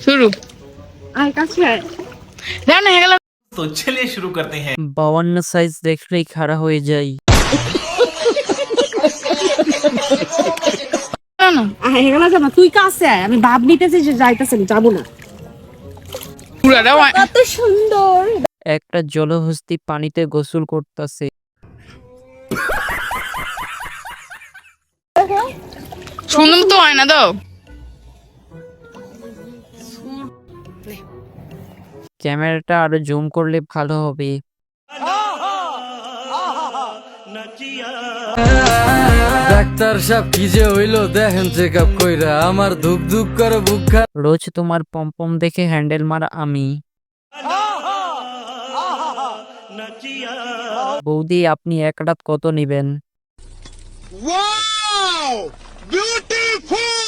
শুরু আয় কাছে আয় দাও না হেগেলা तो चलिए शुरू करते हैं 52 সাইজ দেখলেই খাড়া হয়ে যাই। না আয় হেগেলা যাবা তুই কাছে আয় আমি ভাব নিতেছি যে যাইতেছি যাবো না পুরা দাও কত সুন্দর একটা জলহস্তি পানিতে গোসল করতেছে। সুন্দর তো হয় না দাও ক্যামেরাটা আরো জুম করলে ভালো হবে। ডাক্তার সাহেব কি যে হইলো দেখেন চেক আপ কইরা আমার ধুক ধুক করে বুক খারাপ। রোজ তোমার পম্পম দেখে হ্যান্ডেল মারা আমি। বৌদি আপনি এক রাত কত নিবেন? Wow! Beautiful!